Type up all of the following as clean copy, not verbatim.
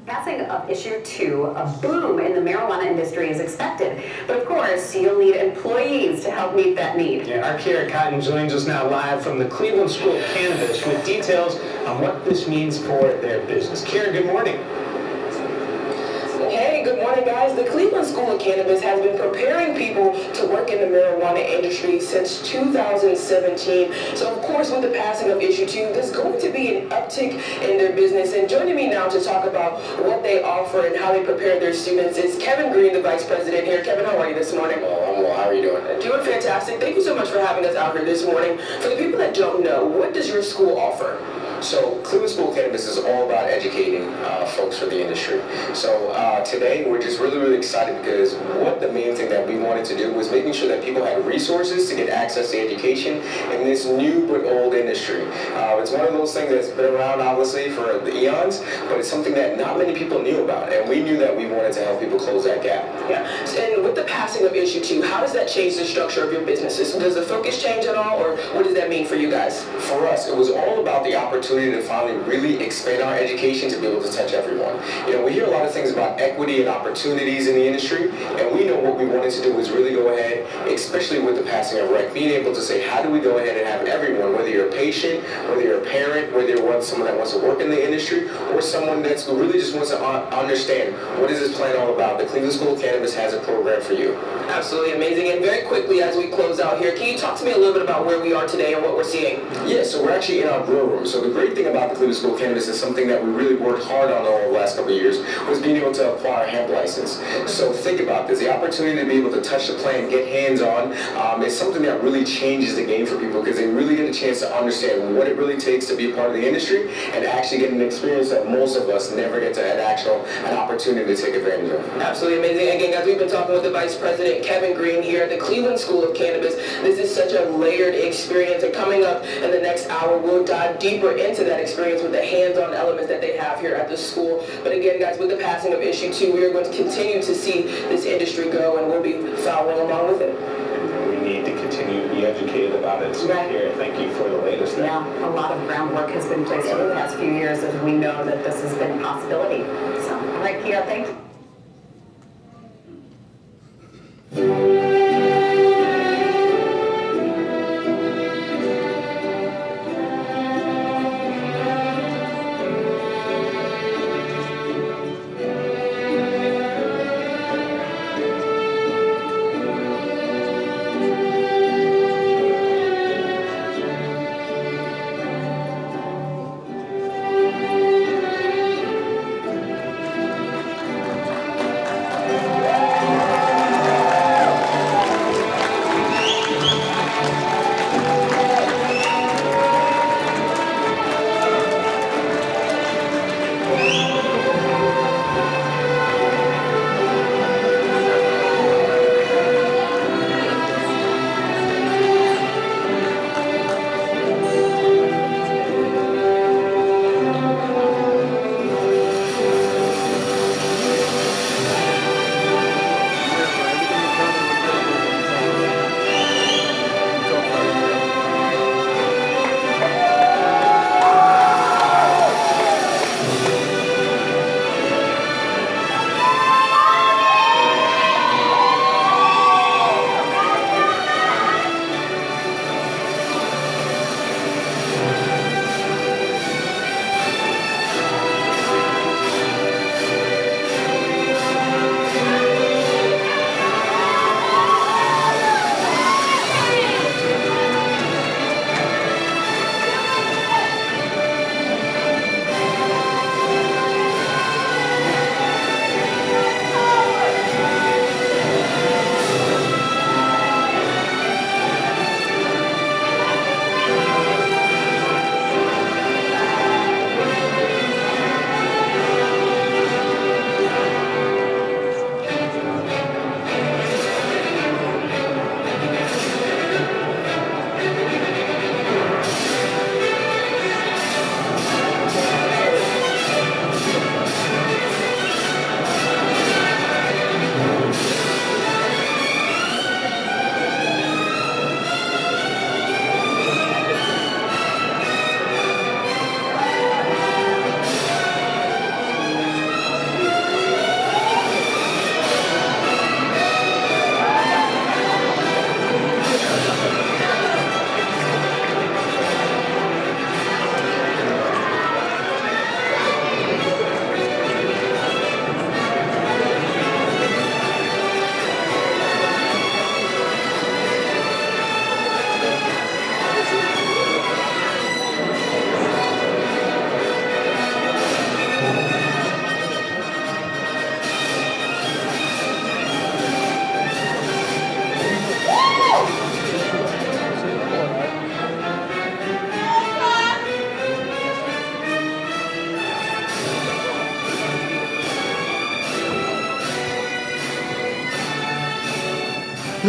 Passing of issue 2, a boom in the marijuana industry is expected. But of course, you'll need employees to help meet that need. Yeah, our Kara Cotton joins us now live from the Cleveland School of Cannabis with details on what this means for their business. Kara, good morning. Hey, good morning, guys. The Cleveland School of Cannabis has been preparing people to work in the marijuana industry since 2017. So, of course, with the passing of Issue 2, there's going to be an uptick in their business. And joining me now to talk about what they offer and how they prepare their students is Kevin Green, the Vice President here. Kevin, how are you this morning? I'm well. How are you doing? Doing fantastic. Thank you so much for having us out here this morning. For the people that don't know, what does your school offer? So Cleveland School of Cannabis is all about educating folks for the industry. So today we're just really excited because what the main thing that we wanted to do was making sure that people had resources to get access to education in this new but old industry. It's one of those things that's been around obviously for the eons, but it's something that not many people knew about, and we knew that we wanted to help people close that gap. Yeah, and with the passing of Issue 2, how does that change the structure of your businesses? Does the focus change at all, or what does that mean for you guys? For us, it was all about the opportunity to finally really expand our education to be able to touch everyone. You know, we hear a lot of things about equity and opportunities in the industry, and we know what we wanted to do was really go ahead, especially with the passing of rec, being able to say, how do we go ahead and have everyone, whether you're a patient, whether you're a parent, whether you're someone that wants to work in the industry, or someone that's really just wants to understand what is this plan all about. The Cleveland School of Cannabis has a program for you. Absolutely amazing. And very quickly, as we close out here, can you talk to me a little bit about where we are today and what we're seeing? Yeah, so we're actually in our grow room. So the great thing about the Cleveland School of Cannabis is something that we really worked hard on over the last couple of years was being able to acquire a hemp license. So think about this. The opportunity to be able to touch the plant, get hands-on, is something that really changes the game for people because they really get a chance to understand what it really takes to be a part of the industry and actually get an experience that most of us never get to an opportunity to take advantage of. Absolutely amazing. Again, guys, we've been talking with the Vice President, Kevin Green, here at the Cleveland School of Cannabis. This is such a layered experience, and coming up in the next hour, we'll dive deeper into that experience with the hands-on elements that they have here at the school. But again, guys, with the passing of Issue 2, we are going to continue to see this industry go, and we'll be following along with it. We need to continue to be educated about it. So Right. Kara, thank you for the latest. Yeah, a lot of groundwork has been placed over the past few years as we know that this has been a possibility. So, all right, Kira, thank you.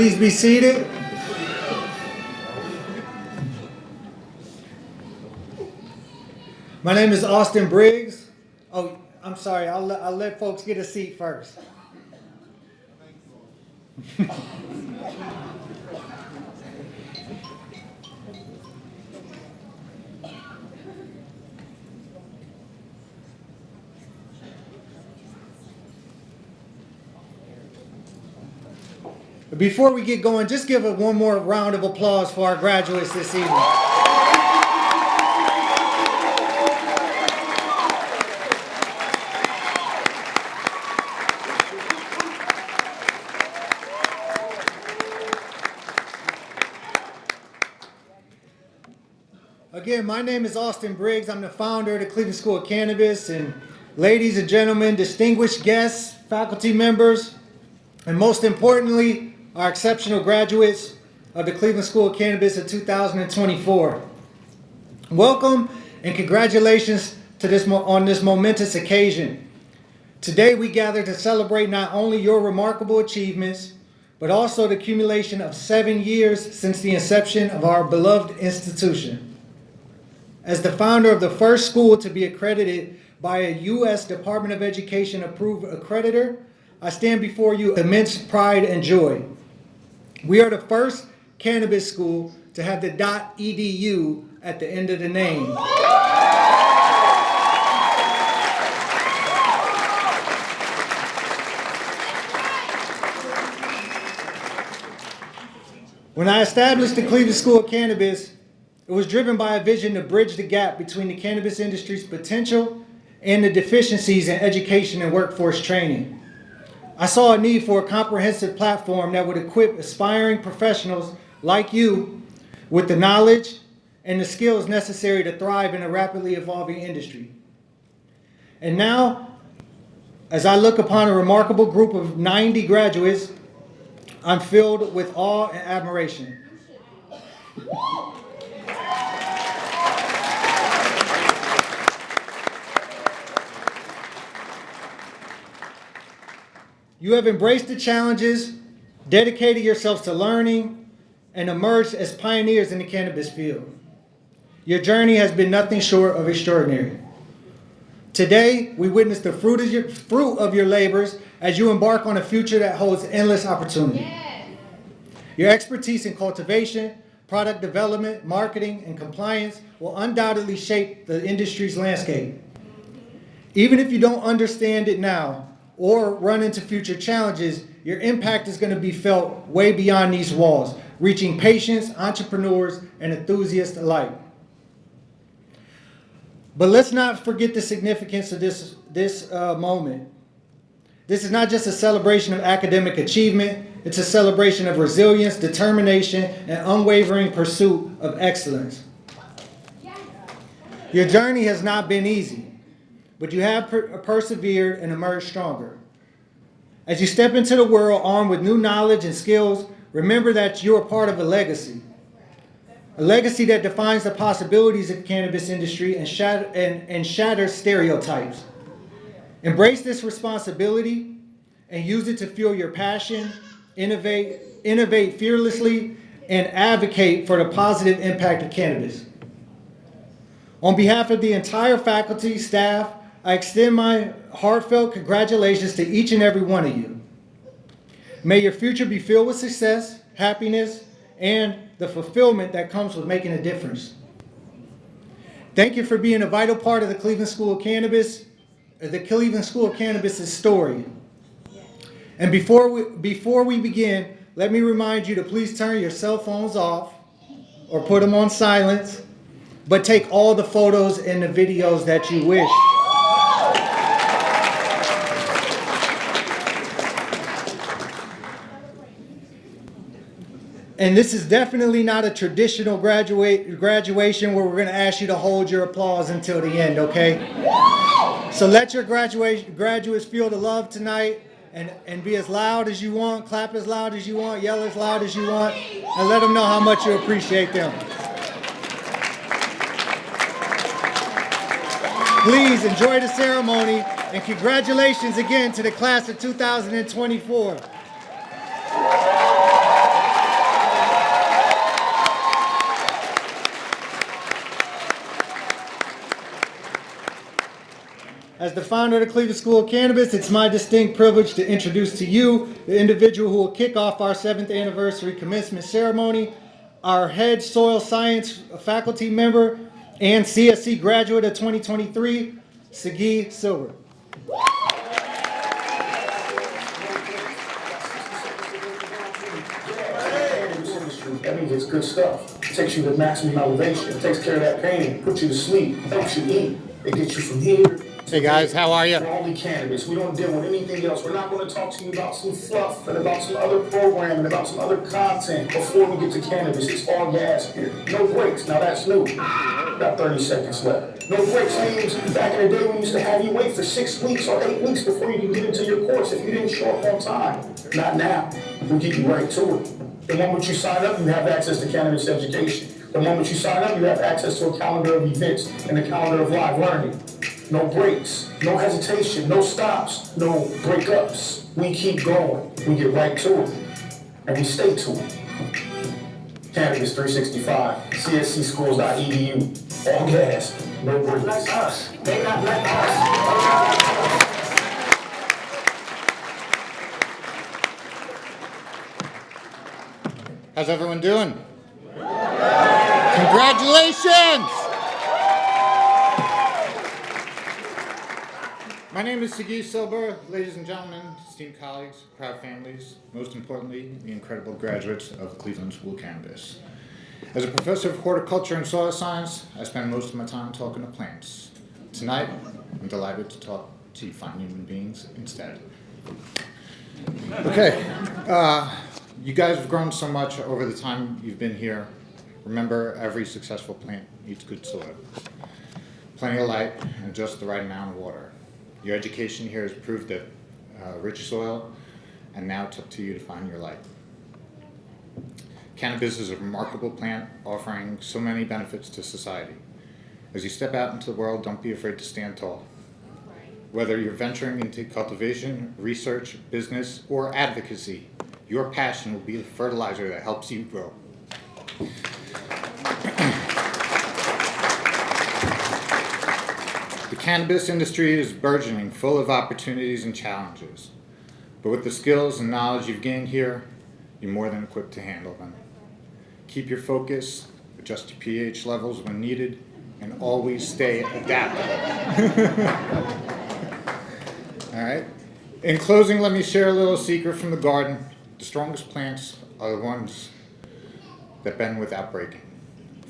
Please be seated. My name is Austin Briggs. Oh, I'm sorry. I'll let folks get a seat first. Before we get going, just give one more round of applause for our graduates this evening. Again, my name is Austin Briggs. I'm the founder of the Cleveland School of Cannabis. And ladies and gentlemen, distinguished guests, faculty members, and most importantly, our exceptional graduates of the Cleveland School of Cannabis of 2024. Welcome and congratulations to on this momentous occasion. Today we gather to celebrate not only your remarkable achievements, but also the accumulation of 7 years since the inception of our beloved institution. As the founder of the first school to be accredited by a U.S. Department of Education approved accreditor, I stand before you with immense pride and joy. We are the first cannabis school to have the .edu at the end of the name. When I established the Cleveland School of Cannabis, it was driven by a vision to bridge the gap between the cannabis industry's potential and the deficiencies in education and workforce training. I saw a need for a comprehensive platform that would equip aspiring professionals like you with the knowledge and the skills necessary to thrive in a rapidly evolving industry. And now, as I look upon a remarkable group of 90 graduates, I'm filled with awe and admiration. You have embraced the challenges, dedicated yourselves to learning, and emerged as pioneers in the cannabis field. Your journey has been nothing short of extraordinary. Today, we witness the fruit of your labors as you embark on a future that holds endless opportunity. Yeah. Your expertise in cultivation, product development, marketing, and compliance will undoubtedly shape the industry's landscape. Even if you don't understand it now, or run into future challenges, your impact is going to be felt way beyond these walls, reaching patients, entrepreneurs, and enthusiasts alike. But let's not forget the significance of this moment. This is not just a celebration of academic achievement, it's a celebration of resilience, determination, and unwavering pursuit of excellence. Your journey has not been easy, but you have persevered and emerged stronger. As you step into the world armed with new knowledge and skills, remember that you are part of a legacy that defines the possibilities of the cannabis industry and shatters stereotypes. Embrace this responsibility and use it to fuel your passion, innovate fearlessly, and advocate for the positive impact of cannabis. On behalf of the entire faculty, staff, I extend my heartfelt congratulations to each and every one of you. May your future be filled with success, happiness, and the fulfillment that comes with making a difference. Thank you for being a vital part of the Cleveland School of Cannabis, the Cleveland School of Cannabis' story. And before we begin, let me remind you to please turn your cell phones off or put them on silence, but take all the photos and the videos that you wish. And this is definitely not a traditional graduation where we're going to ask you to hold your applause until the end, okay? So let your graduates feel the love tonight and be as loud as you want, clap as loud as you want, yell as loud as you want, and let them know how much you appreciate them. Please enjoy the ceremony, and congratulations again to the class of 2024. As the founder of the Cleveland School of Cannabis, it's my distinct privilege to introduce to you the individual who will kick off our 7th anniversary commencement ceremony, our head soil science faculty member and CSC graduate of 2023, Sagi Silver. That means it's good stuff. It takes you to maximum elevation. It takes care of that pain, puts you to sleep, helps you eat. It gets you from here. Hey guys, how are you? We're only cannabis. We don't deal with anything else. We're not going to talk to you about some fluff and about some other programming, about some other content before we get to cannabis. It's all gas here. No breaks. Now that's new. Got 30 seconds left. No breaks means back in the day we used to have you wait for 6 weeks or 8 weeks before you can get into your course if you didn't show up on time. Not now. We'll get you right to it. The moment you sign up, you have access to cannabis education. The moment you sign up, you have access to a calendar of events and a calendar of live learning. No breaks, no hesitation, no stops, no breakups. We keep going. We get right to it. And we stay to it. Cannabis 365, cscschools.edu. All gas, no breaks. Let us. They not let us. How's everyone doing? Congratulations! My name is Sagi Silver. Ladies and gentlemen, esteemed colleagues, proud families, most importantly, the incredible graduates of the Cleveland School of Cannabis. As a professor of horticulture and soil science, I spend most of my time talking to plants. Tonight, I'm delighted to talk to fine human beings instead. Okay, you guys have grown so much over the time you've been here. Remember, every successful plant needs good soil, plenty of light, and just the right amount of water. Your education here has proved that rich soil, and now it's up to you to find your light. Cannabis is a remarkable plant offering so many benefits to society. As you step out into the world, don't be afraid to stand tall. Whether you're venturing into cultivation, research, business, or advocacy, your passion will be the fertilizer that helps you grow. The cannabis industry is burgeoning, full of opportunities and challenges. But with the skills and knowledge you've gained here, you're more than equipped to handle them. Keep your focus, adjust your pH levels when needed, and always stay adaptable. All right? In closing, let me share a little secret from the garden. The strongest plants are the ones that bend without breaking.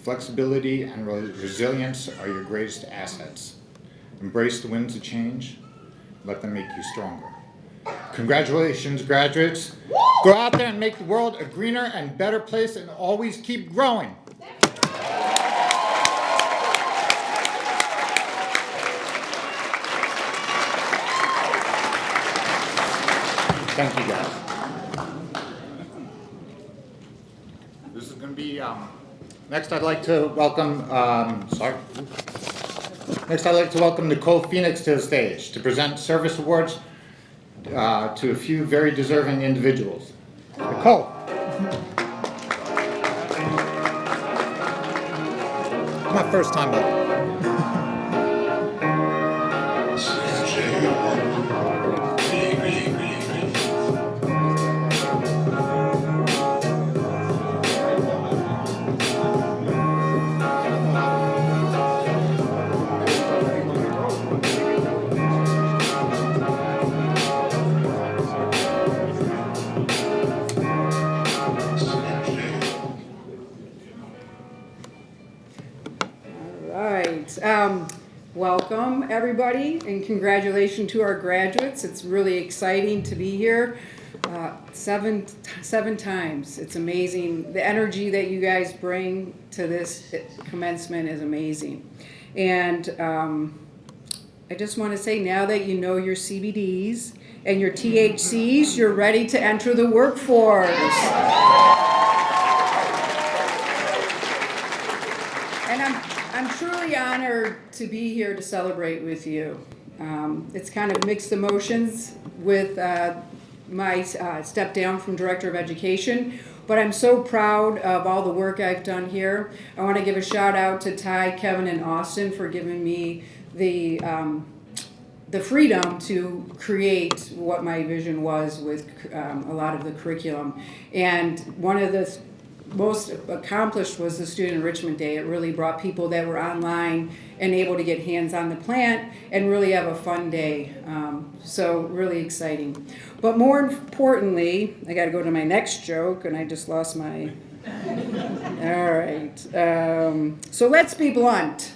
Flexibility and resilience are your greatest assets. Embrace the winds of change. Let them make you stronger. Congratulations, graduates. Go out there and make the world a greener and better place, and always keep growing. Thank you, guys. This is going to be, next I'd like to welcome, Next I'd like to welcome Nicole Phoenix to the stage to present service awards to a few very deserving individuals. Nicole. My first time up. Welcome, everybody, and congratulations to our graduates. It's really exciting to be here. Seven times. It's amazing. The energy that you guys bring to this commencement is amazing. And I just want to say, now that you know your CBDs and your THCs, you're ready to enter the workforce. And I'm truly honored to be here to celebrate with you. It's kind of mixed emotions with my step down from Director of Education, but I'm so proud of all the work I've done here. I want to give a shout out to Ty, Kevin, and Austin for giving me the the freedom to create what my vision was with a lot of the curriculum. And one of the most accomplished was the Student Enrichment Day. It really brought people that were online and able to get hands on the plant and really have a fun day. So really exciting. But more importantly, I got to go to my next joke, and I just lost my. All right. So let's be blunt.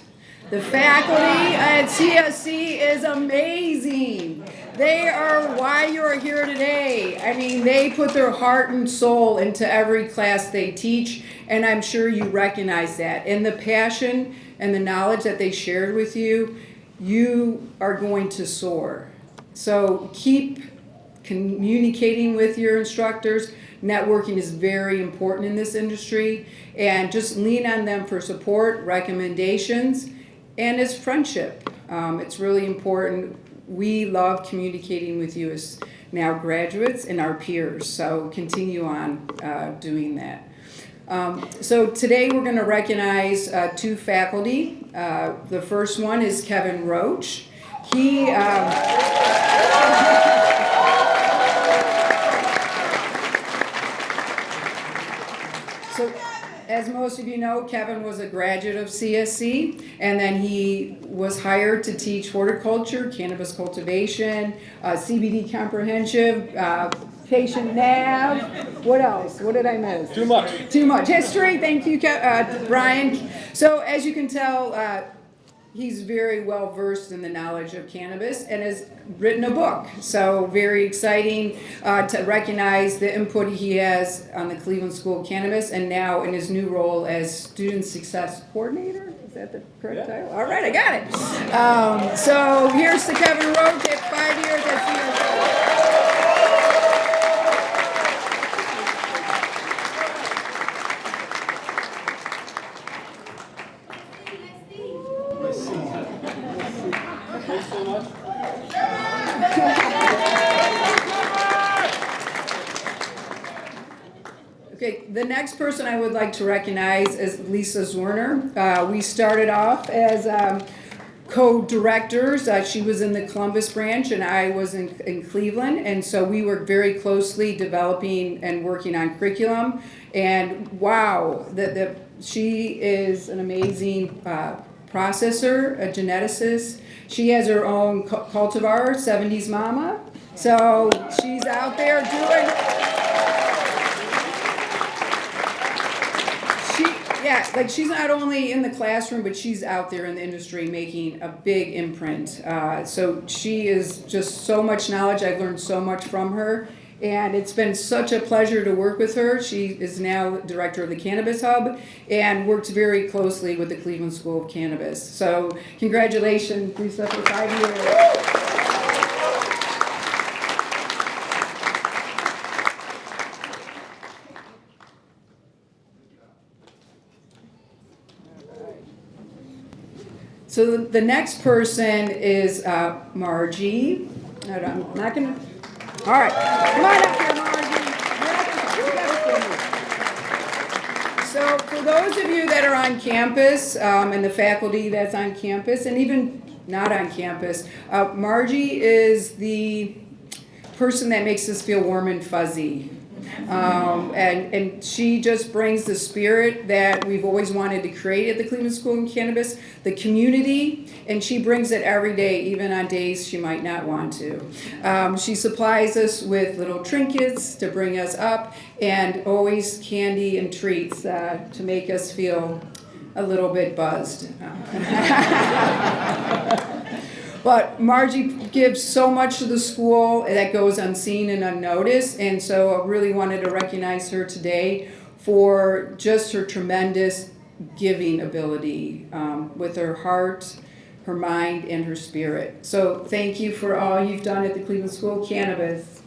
The faculty at CSC is amazing. They are why you're here today. I mean, they put their heart and soul into every class they teach, and I'm sure you recognize that. And the passion and the knowledge that they shared with you, you are going to soar. So keep communicating with your instructors. Networking is very important in this industry, and just lean on them for support, recommendations, and as friendship. It's really important. We love communicating with you as now graduates and our peers, so continue on doing that. So today we're going to recognize two faculty. The first one is Kevin Roach. He So, as most of you know, Kevin was a graduate of CSC, and then he was hired to teach horticulture, cannabis cultivation, CBD comprehensive, patient nav. What else? What did I miss? Too much. Too much. History. Thank you, Brian. So, as you can tell, he's very well versed in the knowledge of cannabis and has written a book. So very exciting to recognize the input he has on the Cleveland School of Cannabis and now in his new role as Student Success Coordinator. Is that the correct title? All right, I got it. So here's to Kevin Roach at 5 years at CSC. Okay, the next person I would like to recognize is Lisa Zwerner. We started off as co-directors. She was in the Columbus branch and I was in Cleveland, and so we worked very closely developing and working on curriculum. And wow, she is an amazing processor, a geneticist. She has her own cultivar, 70s Mama. So she's out there doing... Yeah, like she's not only in the classroom, but she's out there in the industry making a big imprint. So she is just so much knowledge. I've learned so much from her, and it's been such a pleasure to work with her. She is now director of the Cannabis Hub and works very closely with the Cleveland School of Cannabis. So congratulations, Lisa, for 5 years. So the next person is Margie. I'm not gonna. All right, come on up here, Margie. So for those of you that are on campus and the faculty that's on campus, and even not on campus, Margie is the person that makes us feel warm and fuzzy. And she just brings the spirit that we've always wanted to create at the Cleveland School of Cannabis, the community, and she brings it every day, even on days she might not want to. She supplies us with little trinkets to bring us up, and always candy and treats to make us feel a little bit buzzed. But Margie gives so much to the school that goes unseen and unnoticed, and so I really wanted to recognize her today for just her tremendous giving ability with her heart, her mind, and her spirit. So thank you for all you've done at the Cleveland School of Cannabis.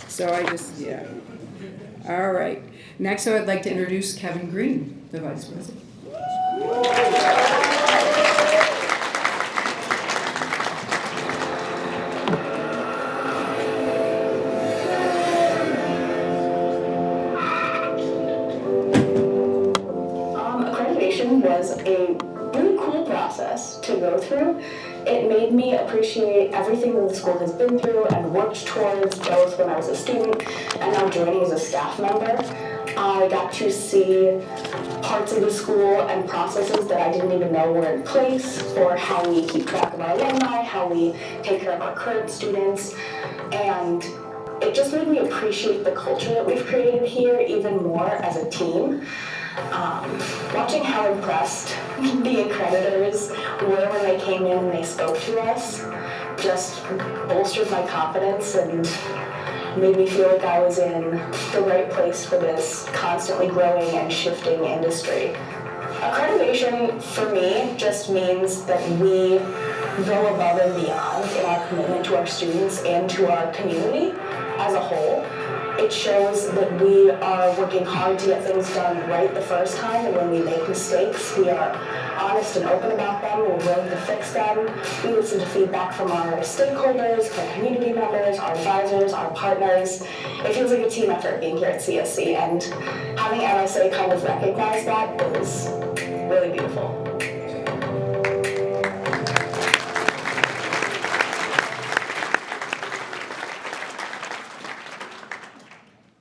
So yeah. All right. Next, I would like to introduce Kevin Green, the Vice President. was a really cool process to go through. It made me appreciate everything that the school has been through and worked towards, both when I was a student and now joining as a staff member. I got to see parts of the school and processes that I didn't even know were in place for how we keep track of our alumni, how we take care of our current students, and it just made me appreciate the culture that we've created here even more as a team. Watching how impressed the accreditors were when they came in and they spoke to us just bolstered my confidence and made me feel like I was in the right place for this constantly growing and shifting industry. Accreditation for me just means that we go above and beyond in our commitment to our students and to our community as a whole. It shows that we are working hard to get things done right the first time, and when we make mistakes, we are honest and open about them, we're willing to fix them. We listen to feedback from our stakeholders, our community members, our advisors, our partners. It feels like a team effort being here at CSC, and having MSA kind of recognize that is really beautiful.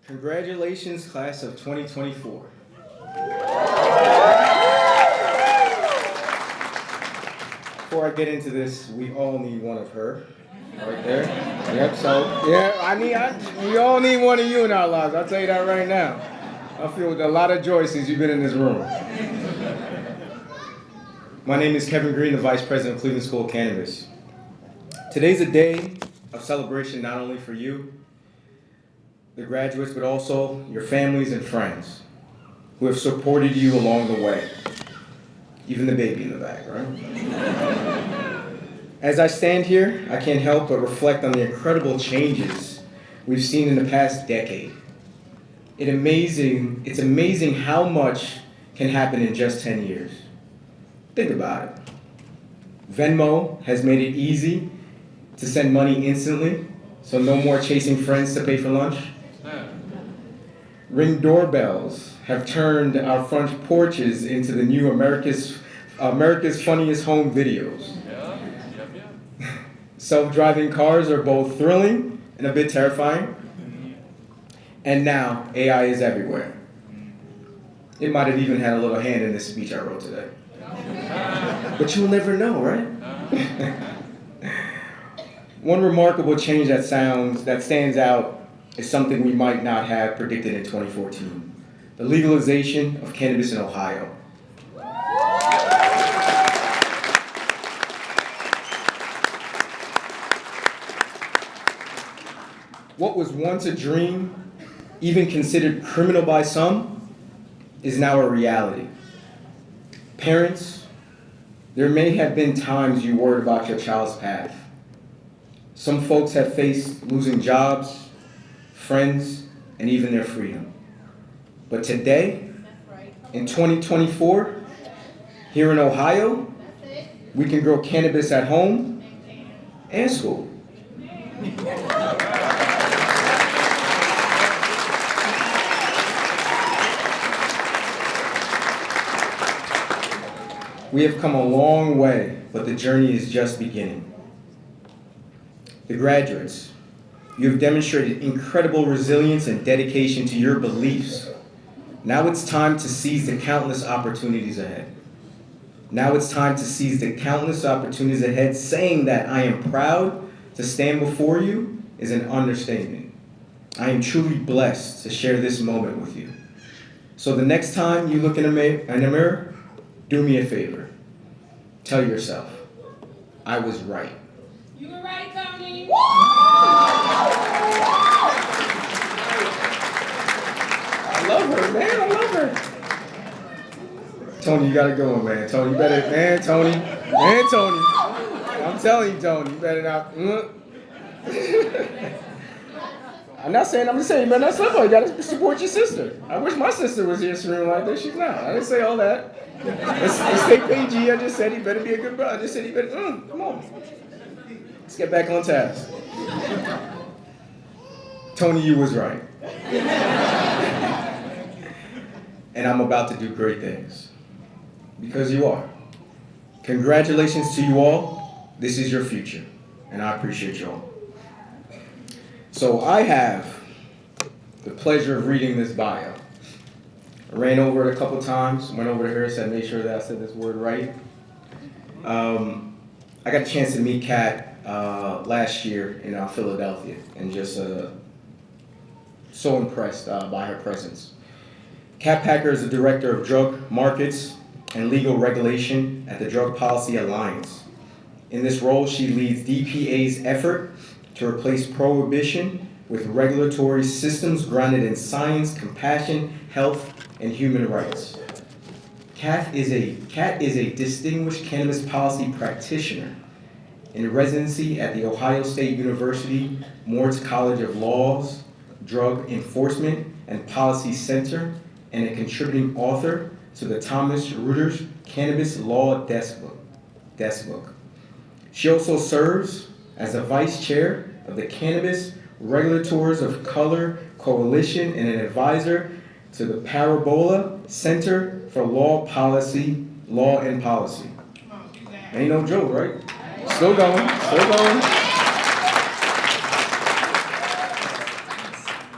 Congratulations, class of 2024. Before I get into this, we all need one of her, right there. Yep, so, yeah, we all need one of you in our lives, I'll tell you that right now. I feel a lot of joy since you've been in this room. My name is Kevin Green, the Vice President of Cleveland School of Cannabis. Today's a day of celebration not only for you, the graduates, but also your families and friends who have supported you along the way. Even the baby in the back, right? As I stand here, I can't help but reflect on the incredible changes we've seen in the past decade. It's amazing how much can happen in just 10 years. Think about it. Venmo has made it easy to send money instantly, so no more chasing friends to pay for lunch. Ring doorbells have turned our front porches into the new America's Funniest Home Videos. Self-driving cars are both thrilling and a bit terrifying. And now, AI is everywhere. It might have even had a little hand in this speech I wrote today. But you'll never know, right? One remarkable change that stands out is something we might not have predicted in 2014, the legalization of cannabis in Ohio. What was once a dream, even considered criminal by some, is now a reality. Parents, there may have been times you worried about your child's path. Some folks have faced losing jobs, friends, and even their freedom. But today, in 2024, here in Ohio, we can grow cannabis at home and school. We have come a long way, but the journey is just beginning. The graduates, you have demonstrated incredible resilience and dedication to your beliefs. Now it's time to seize the countless opportunities ahead. Now it's time to seize the countless opportunities ahead. Saying that I am proud to stand before you is an understatement. I am truly blessed to share this moment with you. So the next time you look in a mirror, do me a favor. Tell yourself, I was right. You were right, Tony. I love her, man. I love her. Tony, you gotta go, man. Tony, you better, man, Tony. Man, Tony. I'm telling you, Tony, you better not. I'm just saying, you better not slip on. You gotta support your sister. I wish my sister was here screaming like this. She's not. I didn't say all that. Let's stay PG. I just said he better be a good brother. I just said he better, come on. Let's get back on task. Tony, you was right. And I'm about to do great things. because you are. Congratulations to you all. This is your future, and I appreciate you all. So I have the pleasure of reading this bio. I ran over it a couple times, went over to her, said, make sure that I said this word right. I got a chance to meet Kat last year in Philadelphia, and just so impressed by her presence. Kat Packer is the Director of Drug Markets and Legal Regulation at the Drug Policy Alliance. In this role, she leads DPA's effort to replace prohibition with regulatory systems grounded in science, compassion, health, and human rights. Kat is a distinguished cannabis policy practitioner in residency at the Ohio State University Moritz College of Law's Drug Enforcement and Policy Center, and a contributing author to the Thomas Reuters Cannabis Law Desk Book. She also serves as the Vice Chair of the Cannabis Regulators of Color Coalition and an advisor to the Parabola Center for Law and Policy. Ain't no joke, right? Still going.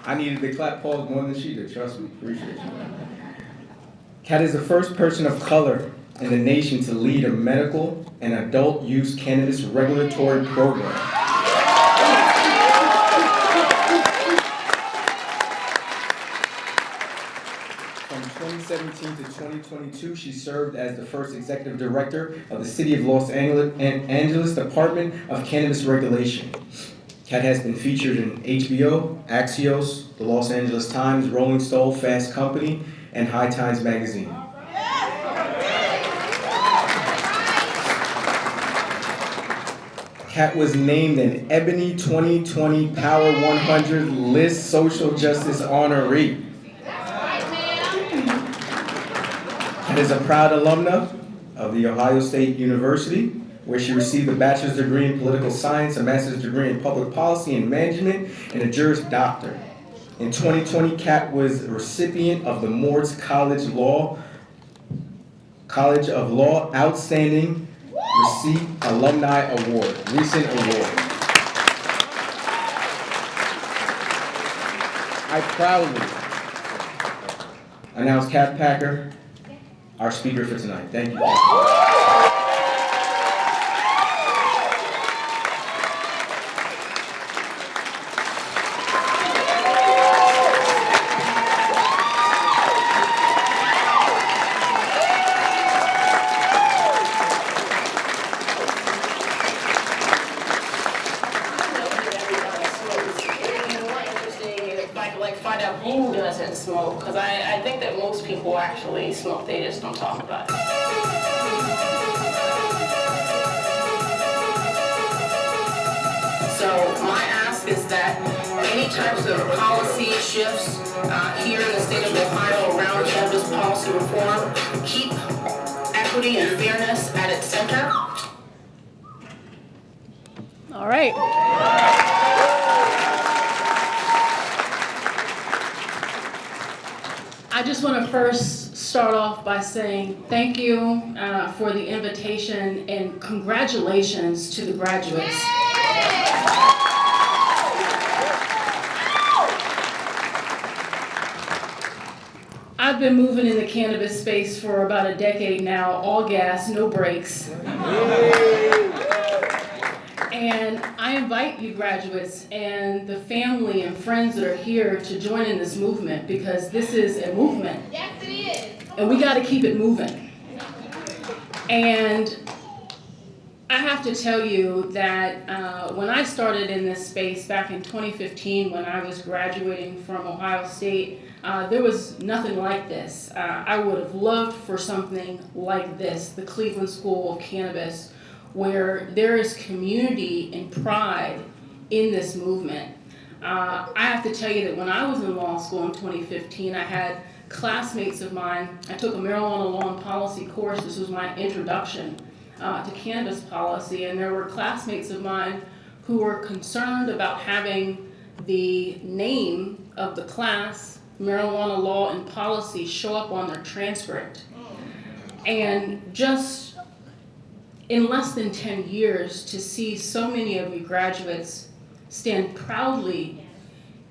I needed the clap pause more than she did, trust me, appreciate you. Kat is the first person of color in the nation to lead a medical and adult use cannabis regulatory program. From 2017 to 2022, she served as the first executive director of the City of Los Angeles Department of Cannabis Regulation. Kat has been featured in HBO, Axios, the Los Angeles Times, Rolling Stone, Fast Company, and High Times Magazine. Kat was named an Ebony 2020 Power 100 List Social Justice honoree. Kat is a proud alumna of The Ohio State University, where she received a bachelor's degree in political science, a master's degree in public policy and management, and a Juris Doctor. In 2020, Kat was a recipient of the Moritz College of Law Outstanding Receipt Alumni Award, recent award. I proudly announce Kat Packer, our speaker for tonight. Thank you. Find out who doesn't smoke, because I think that most people actually smoke, they just don't talk about it. So my ask is that any types of policy shifts here in the state of Ohio around cannabis policy reform keep equity and fairness at its center. All right. I just want to first start off by saying thank you for the invitation and congratulations to the graduates. I've been moving in the cannabis space for about a decade now, all gas, no brakes. And I invite you graduates and the family and friends that are here to join in this movement, because this is a movement. Yes, it is. And we got to keep it moving. And I have to tell you that when I started in this space back in 2015, when I was graduating from Ohio State, there was nothing like this. I would have loved for something like this, the Cleveland School of Cannabis, where there is community and pride in this movement. I have to tell you that when I was in law school in 2015, I had classmates of mine. I took a marijuana law and policy course. This was my introduction to cannabis policy, and there were classmates of mine who were concerned about having the name of the class, marijuana law and policy, show up on their transcript. And just in less than 10 years, to see so many of you graduates stand proudly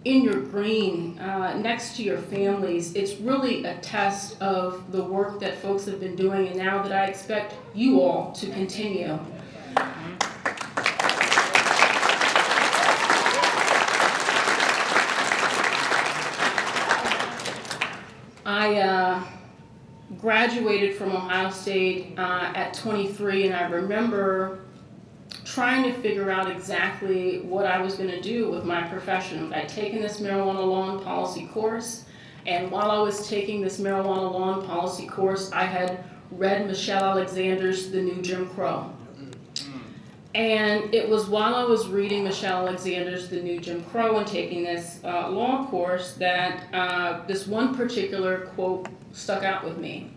in your green next to your families, it's really a test of the work that folks have been doing, and now that I expect you all to continue. I graduated from Ohio State at 23, and I remember trying to figure out exactly what I was going to do with my profession. I'd taken this marijuana law and policy course, and while I was taking this marijuana law and policy course, I had read Michelle Alexander's The New Jim Crow. And it was while I was reading Michelle Alexander's The New Jim Crow and taking this law course that this one particular quote stuck out with me.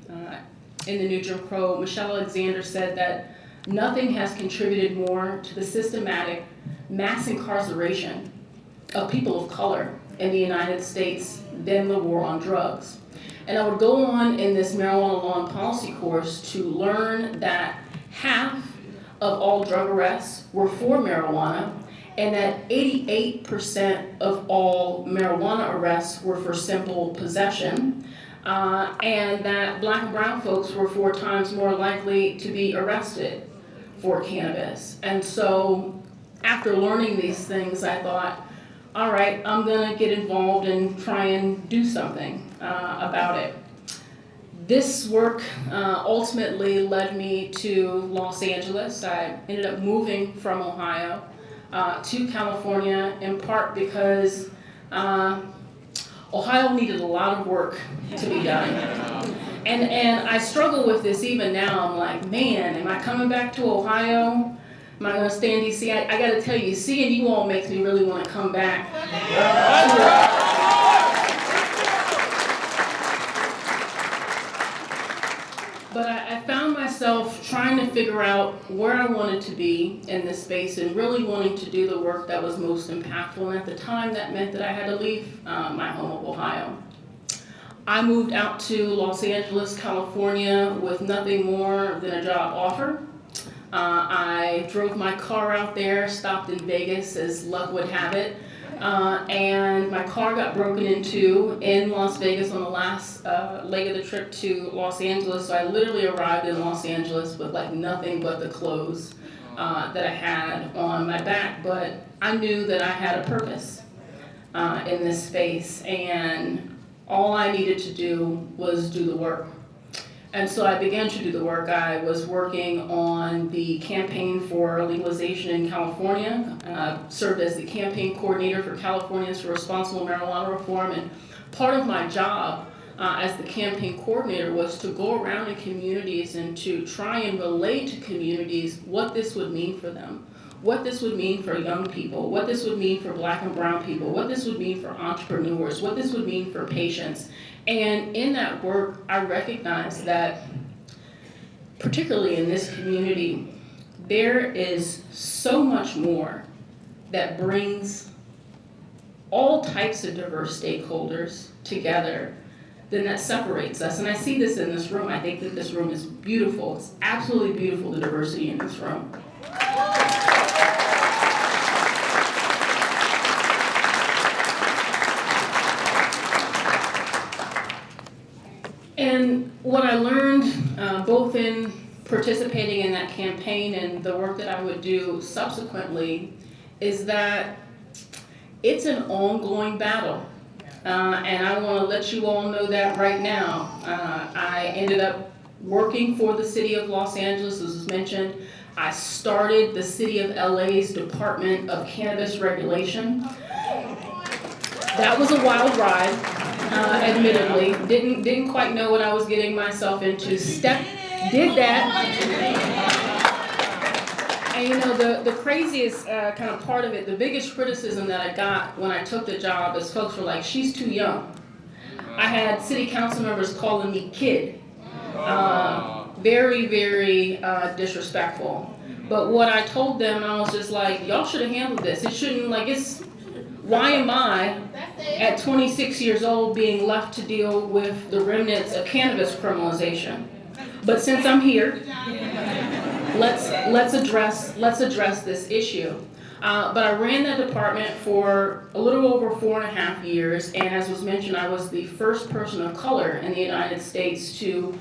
In The New Jim Crow, Michelle Alexander said that nothing has contributed more to the systematic mass incarceration of people of color in the United States than the war on drugs. And I would go on in this marijuana law and policy course to learn that half of all drug arrests were for marijuana, and that 88% of all marijuana arrests were for simple possession, and that black and brown folks were 4 times more likely to be arrested for cannabis. And so after learning these things, I thought, all right, I'm gonna get involved and try and do something about it. This work ultimately led me to Los Angeles. I ended up moving from Ohio to California, in part because Ohio needed a lot of work to be done. And I struggle with this even now. I'm like, man, am I coming back to Ohio? Am I gonna stay in DC? I gotta tell you, seeing you all makes me really wanna come back. But I found myself trying to figure out where I wanted to be in this space and really wanting to do the work that was most impactful. And at the time, that meant that I had to leave my home of Ohio. I moved out to Los Angeles, California with nothing more than a job offer. I drove my car out there, stopped in Vegas as luck would have it, and my car got broken into in Las Vegas on the last leg of the trip to Los Angeles. So I literally arrived in Los Angeles with like nothing but the clothes that I had on my back. But I knew that I had a purpose in this space, and all I needed to do was do the work. And so I began to do the work. I was working on the campaign for legalization in California, served as the campaign coordinator for Californians for Responsible Marijuana Reform. And part of my job as the campaign coordinator was to go around in communities and to try and relate to communities what this would mean for them, what this would mean for young people, what this would mean for black and brown people, what this would mean for entrepreneurs, what this would mean for patients. And in that work, I recognized that, particularly in this community, there is so much more that brings all types of diverse stakeholders together than that separates us. And I see this in this room. I think that this room is beautiful. It's absolutely beautiful, the diversity in this room. And what I learned, both in participating in that campaign and the work that I would do subsequently, is that it's an ongoing battle. And I want to let you all know that right now. I ended up working for the city of Los Angeles, as was mentioned. I started the city of LA's Department of Cannabis Regulation. That was a wild ride. Admittedly, didn't quite know what I was getting myself into. Did that. And you know, the craziest kind of part of it, the biggest criticism that I got when I took the job is folks were like, she's too young. I had city council members calling me kid. Very, very disrespectful. But what I told them, I was just like, y'all should have handled this. It shouldn't, like, why am I, at 26 years old, being left to deal with the remnants of cannabis criminalization? But since I'm here, let's address this issue. But I ran that department for a little over 4.5 years, and as was mentioned, I was the first person of color in the United States to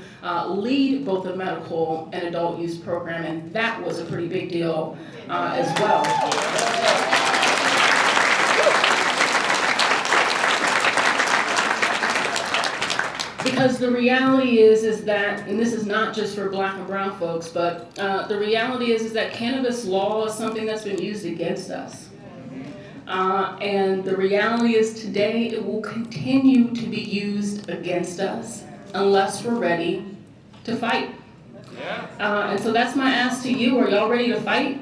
lead both the medical and adult use program, and that was a pretty big deal as well. Because the reality is that, and this is not just for black and brown folks, but the reality is that cannabis law is something that's been used against us. And the reality is today it will continue to be used against us unless we're ready to fight. And so that's my ask to you. Are y'all ready to fight?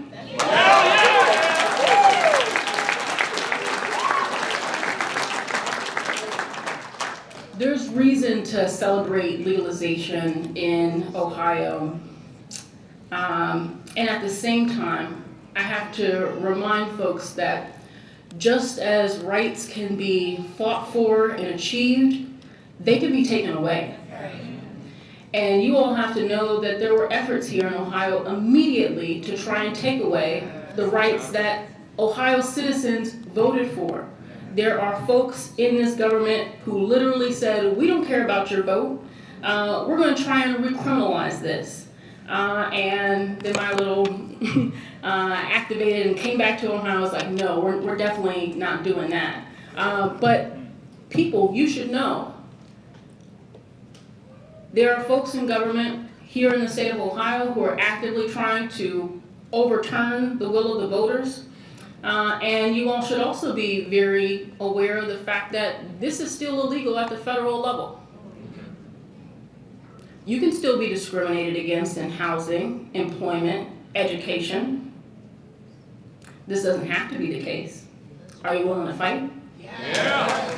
There's reason to celebrate legalization in Ohio. And at the same time, I have to remind folks that just as rights can be fought for and achieved, they can be taken away. And you all have to know that there were efforts here in Ohio immediately to try and take away the rights that Ohio citizens voted for. There are folks in this government who literally said, we don't care about your vote. We're going to try and recriminalize this. And then my little activated and came back to Ohio. I was like, no, we're definitely not doing that. But people, you should know, there are folks in government here in the state of Ohio who are actively trying to overturn the will of the voters. And you all should also be very aware of the fact that this is still illegal at the federal level. You can still be discriminated against in housing, employment, education. This doesn't have to be the case. Are you willing to fight? Yeah.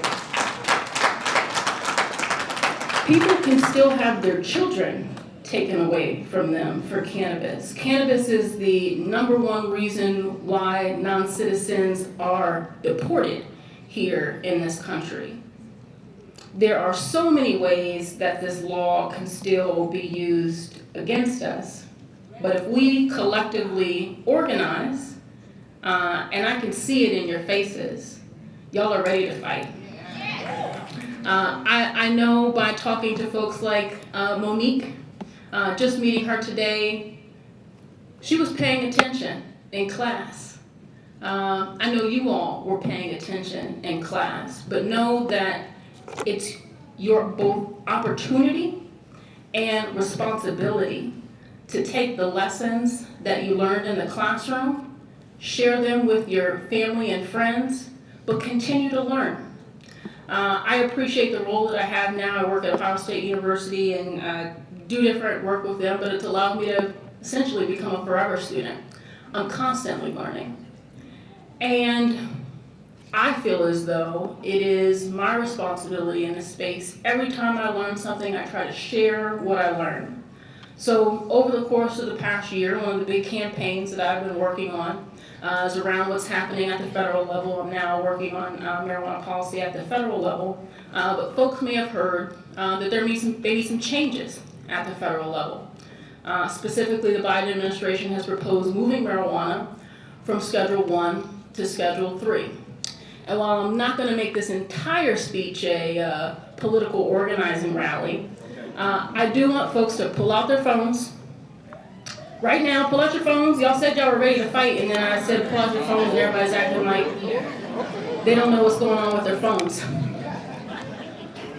People can still have their children taken away from them for cannabis. Cannabis is the #1 reason why non-citizens are deported here in this country. There are so many ways that this law can still be used against us, but if we collectively organize, and I can see it in your faces, y'all are ready to fight. I know by talking to folks like Monique, just meeting her today, she was paying attention in class. I know you all were paying attention in class, but know that it's your both opportunity and responsibility to take the lessons that you learned in the classroom, share them with your family and friends, but continue to learn. I appreciate the role that I have now. I work at Ohio State University and do different work with them, but it's allowed me to essentially become a forever student. I'm constantly learning. And I feel as though it is my responsibility in this space. Every time I learn something, I try to share what I learned. So over the course of the past year, one of the big campaigns that I've been working on is around what's happening at the federal level. I'm now working on marijuana policy at the federal level. But folks may have heard that there may be some changes at the federal level. Specifically, the Biden administration has proposed moving marijuana from Schedule 1 to Schedule 3. And while I'm not going to make this entire speech a political organizing rally, I do want folks to pull out their phones. Right now, pull out your phones. Y'all said y'all were ready to fight, and then I said pull out your phones, and everybody's acting like they don't know what's going on with their phones.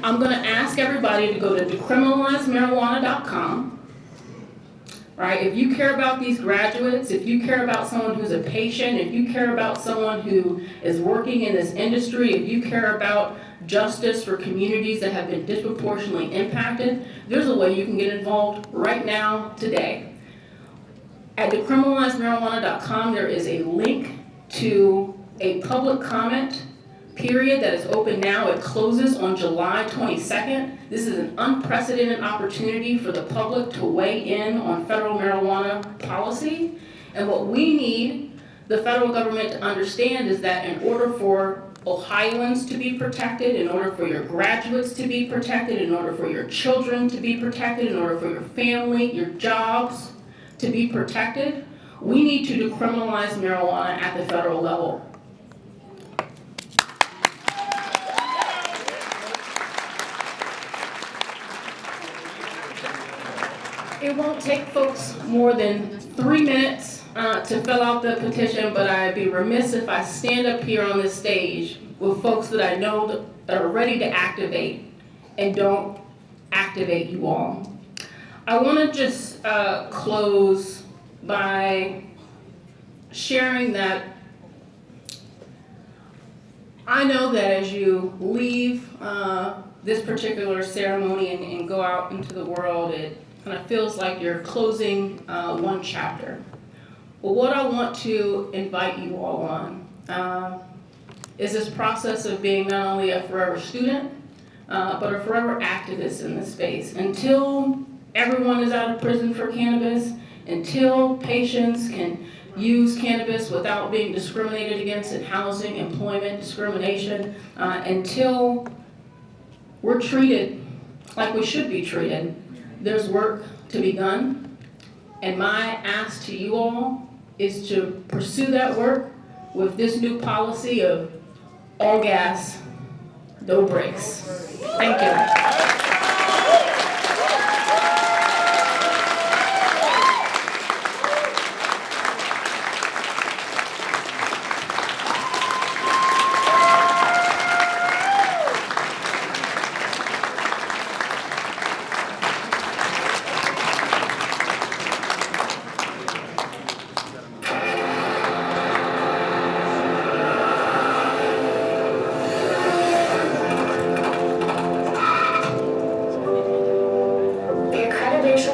I'm going to ask everybody to go to decriminalizemarijuana.com. Right? If you care about these graduates, if you care about someone who's a patient, if you care about someone who is working in this industry, if you care about justice for communities that have been disproportionately impacted, there's a way you can get involved right now, today. At decriminalizemarijuana.com, there is a link to a public comment period that is open now. It closes on July 22nd. This is an unprecedented opportunity for the public to weigh in on federal marijuana policy. And what we need the federal government to understand is that in order for Ohioans to be protected, in order for your graduates to be protected, in order for your children to be protected, in order for your family, your jobs to be protected, we need to decriminalize marijuana at the federal level. It won't take folks more than 3 minutes to fill out the petition, but I'd be remiss if I stand up here on this stage with folks that I know that are ready to activate and don't activate you all. I want to just close by sharing that I know that as you leave this particular ceremony and go out into the world, it kind of feels like you're closing one chapter. But what I want to invite you all on is this process of being not only a forever student, but a forever activist in this space. Until everyone is out of prison for cannabis, until patients can use cannabis without being discriminated against in housing, employment, discrimination, until we're treated like we should be treated, there's work to be done. And my ask to you all is to pursue that work with this new policy of all gas, no brakes. Thank you.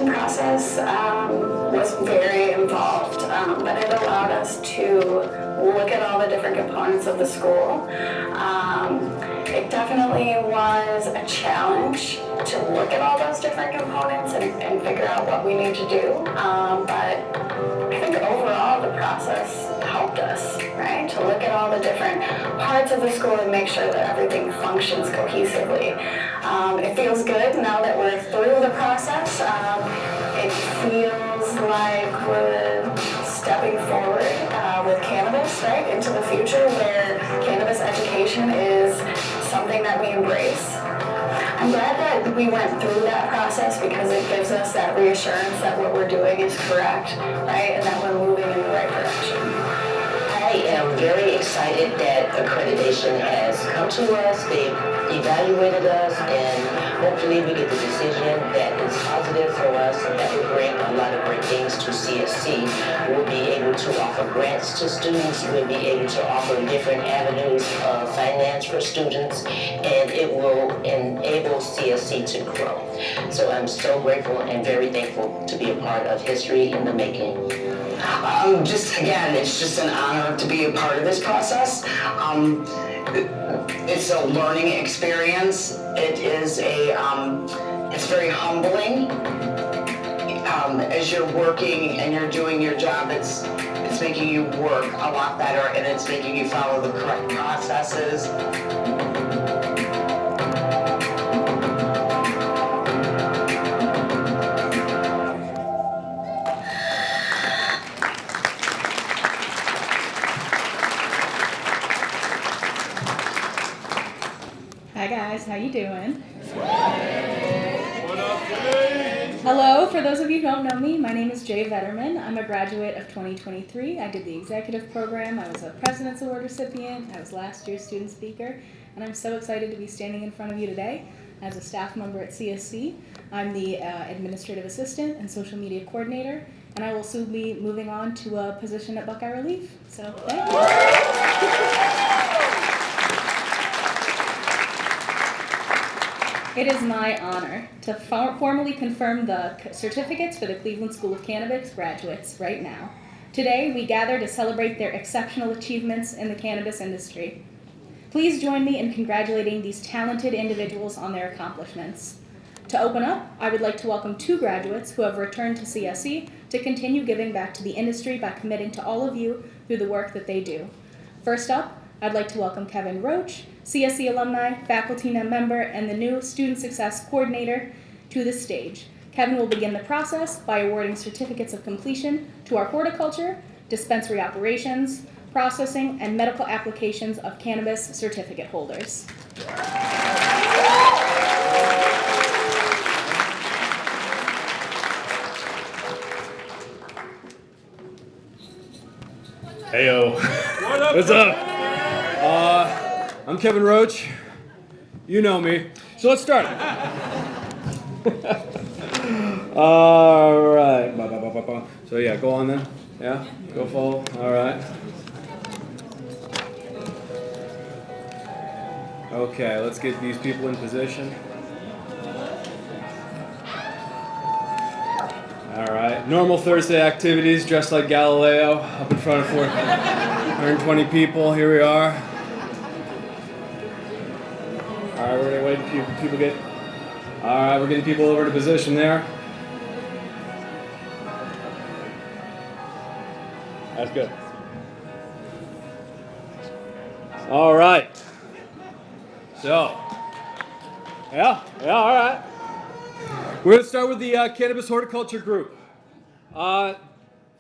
Process was very involved, but it allowed us to look at all the different components of the school. It definitely was a challenge to look at all those different components and figure out what we need to do, but I think overall the process helped us, right? To look at all the different parts of the school and make sure that everything functions cohesively. It feels good now that we're through the process. It feels like we're stepping forward with cannabis, right, into the future where cannabis education is something that we embrace. I'm glad that we went through that process because it gives us that reassurance that what we're doing is correct, right, and that we're moving in the right direction. I am very excited that accreditation has come to us. They've evaluated us, and hopefully we get the decision that is positive for us and that will bring a lot of great things to CSC. We'll be able to offer grants to students. We'll be able to offer different avenues of finance for students, and it will enable CSC to grow. So I'm so grateful and very thankful to be a part of history in the making. Again, it's just an honor to be a part of this process. It's a learning experience. It is it's very humbling. As you're working and you're doing your job, it's making you work a lot better, and it's making you follow the correct processes. Hi guys, how you doing? Hello, for those of you who don't know me, my name is Jay Vetterman. I'm a graduate of 2023. I did the executive program, I was a President's Award recipient, I was last year's student speaker, and I'm so excited to be standing in front of you today as a staff member at CSC. I'm the administrative assistant and social media coordinator, and I will soon be moving on to a position at Buckeye Relief. So, thank you. It is my honor to formally confirm the certificates for the Cleveland School of Cannabis graduates right now. Today, we gather to celebrate their exceptional achievements in the cannabis industry. Please join me in congratulating these talented individuals on their accomplishments. To open up, I would like to welcome 2 graduates who have returned to CSC to continue giving back to the industry by committing to all of you through the work that they do. First up, I'd like to welcome Kevin Roach, CSC alumni, faculty member, and the new Student Success Coordinator to the stage. Kevin will begin the process by awarding certificates of completion to our horticulture, dispensary operations, processing, and medical applications of cannabis certificate holders. Heyo. What's up? I'm Kevin Roach. You know me. So let's start. All right. So yeah, go on then. Yeah, go follow. All right. Okay, let's get these people in position. All right. Normal Thursday activities, dressed like Galileo, up in front of 120 people. Here we are. All right, we're gonna wait until people get. All right, we're getting people over to position there. That's good. All right. So, yeah, all right. We're going to start with the Cannabis Horticulture Group.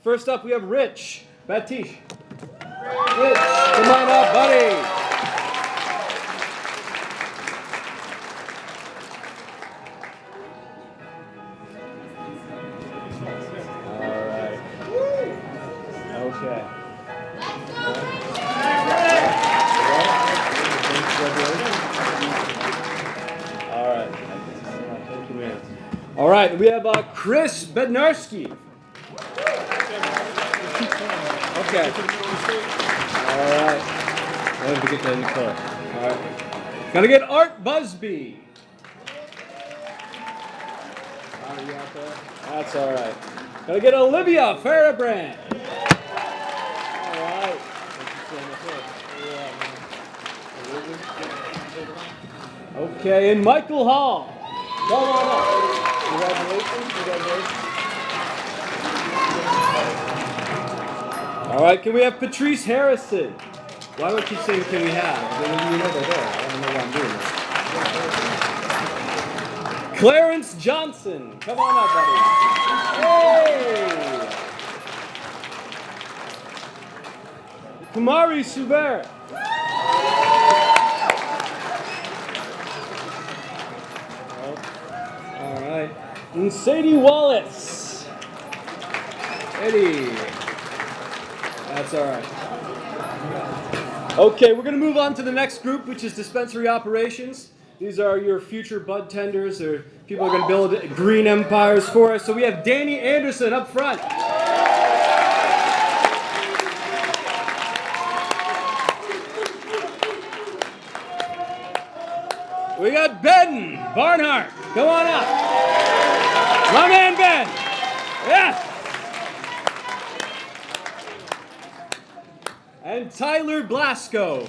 First up, we have Rich Batish. Rich, come on up, buddy. All right. Okay. All right. Thank you, man. All right, we have Chris Bednarski. Okay. All right. I have to get that in the car. All right. Gotta get Art Busby. Are you out there? That's all right. Gotta get Olivia Farabrand. All right. Okay, and Michael Hall. Come on up. Congratulations. All right, can we have Patrice Harrison? Why don't you say, can we have? You know they're there. I don't know why I'm doing this. Clarence Johnson. Come on up, buddy. Hey! Kumari Suber. All right. And Sadie Wallace. Eddie. That's all right. Okay, we're going to move on to the next group, which is dispensary operations. These are your future bud tenders, or people are going to build green empires for us. So we have Danny Anderson up front. We got Ben Barnhart. Come on up. My man Ben. Yeah. And Tyler Blasco.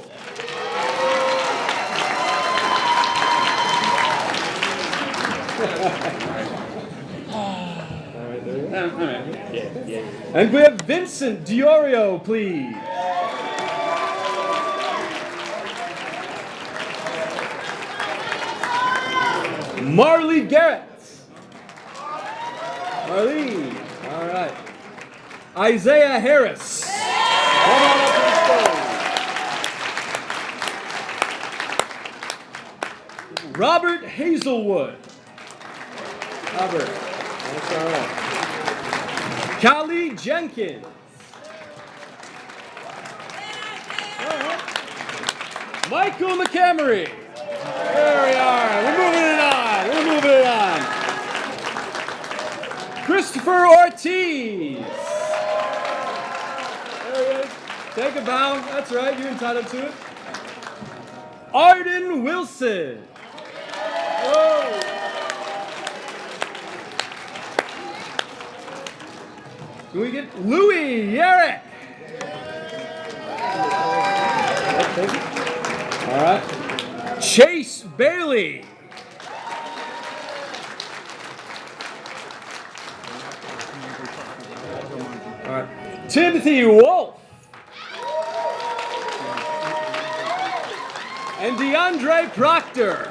And we have Vincent Diorio, please. Marley Garrett. Marlene. All right. Isaiah Harris. Come on up to the stage. Robert Hazelwood. Robert. That's all right. Callie Jenkins. All right. Michael McCamery. There we are. We're moving it on. Christopher Ortiz. There he is. Take a bow. That's right. You're entitled to it. Arden Wilson. Whoa. Can we get Louis Yerrick? Thank you. All right. Chase Bailey. All right. Timothy Wolf. DeAndre Proctor.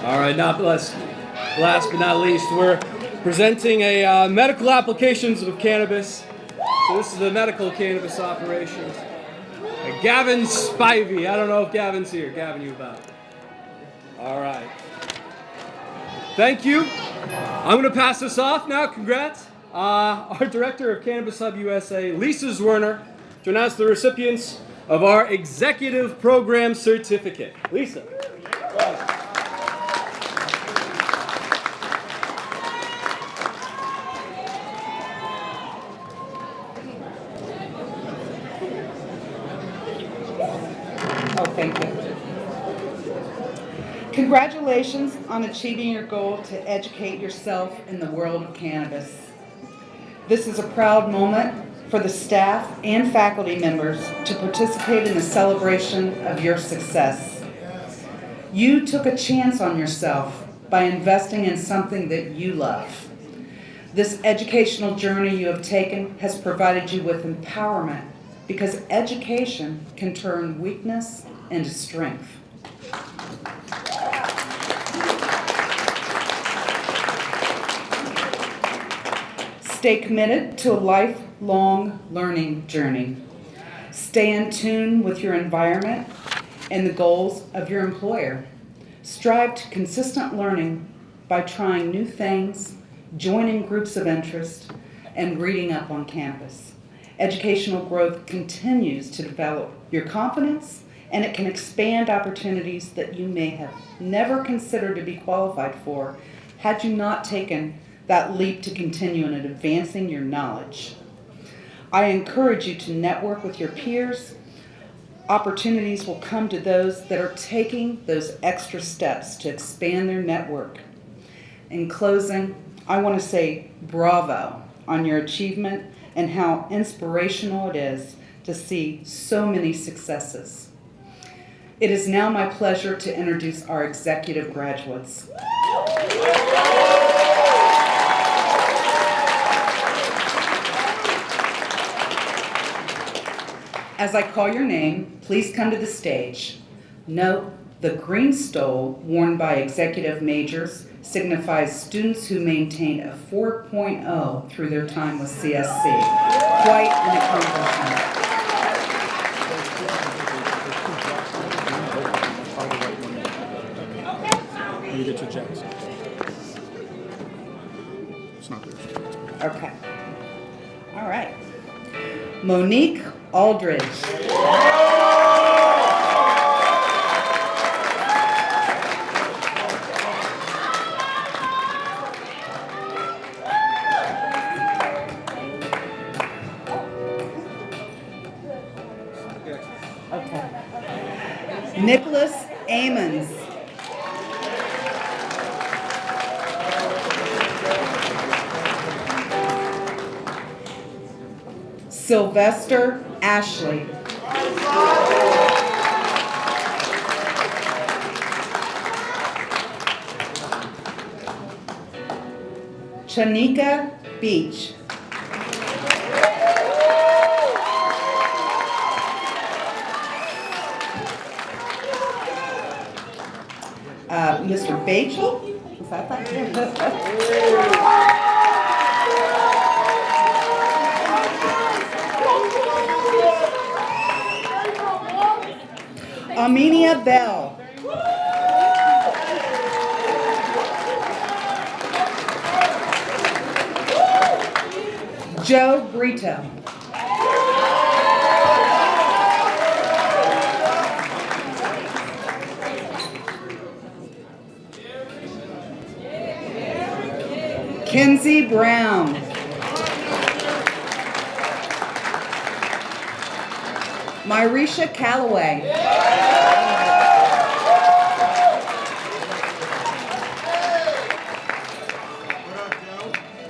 All right, last but not least, we're presenting a medical applications of cannabis. So this is the medical cannabis operations. Gavin Spivey. I don't know if Gavin's here. Gavin, you about? All right. Thank you. I'm going to pass this off now. Congrats. Our Director of Cannabis Hub USA, Lisa Zwerner, to announce the recipients of our Executive Program Certificate. Lisa. Oh, thank you. Congratulations on achieving your goal to educate yourself in the world of cannabis. This is a proud moment for the staff and faculty members to participate in the celebration of your success. You took a chance on yourself by investing in something that you love. This educational journey you have taken has provided you with empowerment because education can turn weakness into strength. Stay committed to a lifelong learning journey. Stay in tune with your environment and the goals of your employer. Strive to consistent learning by trying new things, joining groups of interest, and reading up on campus. Educational growth continues to develop your confidence, and it can expand opportunities that you may have never considered to be qualified for had you not taken that leap to continue in advancing your knowledge. I encourage you to network with your peers. Opportunities will come to those that are taking those extra steps to expand their network. In closing, I want to say bravo on your achievement and how inspirational it is to see so many successes. It is now my pleasure to introduce our executive graduates. As I call your name, please come to the stage. Note, the green stole worn by executive majors signifies students who maintain a 4.0 through their time with CSC. Quite an accomplishment. You get your checks. It's not theirs. Okay. All right. Monique Aldridge. Okay. Nicholas Amons. Sylvester Ashley. Chanika Beach. Mr. Bachel? Is that Armenia Bell. Joe Brito. Kenzie Brown. Myrisha Calloway.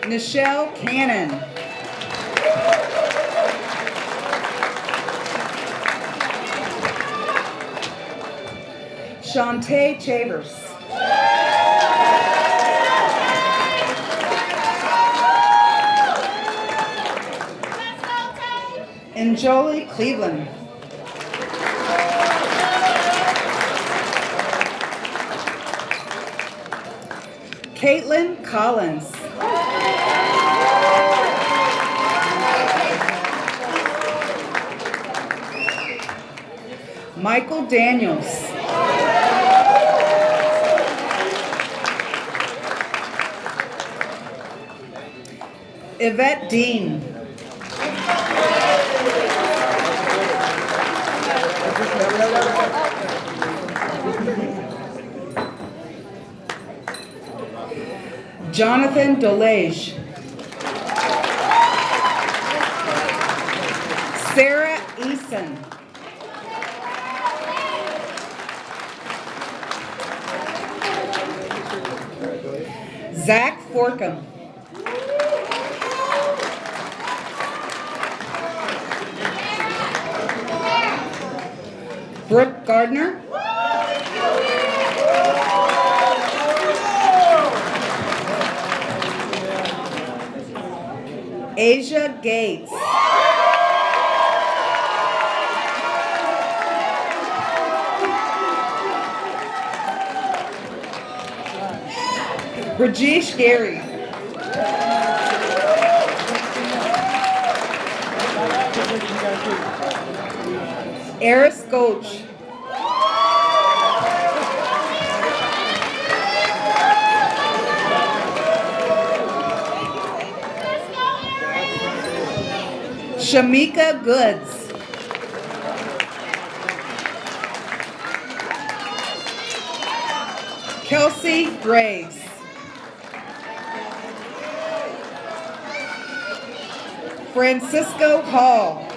Nichelle Cannon. Shantae Chavers. Njoli Cleveland. Caitlin Collins. Michael Daniels. Yvette Dean. Jonathan Dolage. Sarah Eason. Zach Forkham. Brooke Gardner. Asia Gates. Rajesh Gary. Eris Goach. Shamika Goods. Kelsey Graves. Francisco Hall.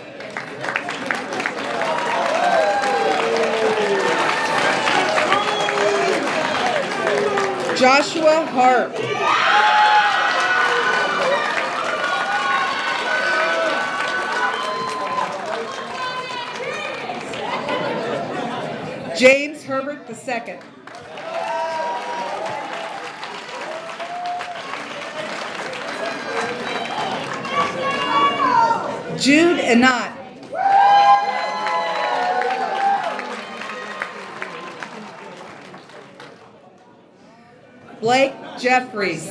Joshua Hart. James Herbert II. Jude Anat. Blake Jeffries.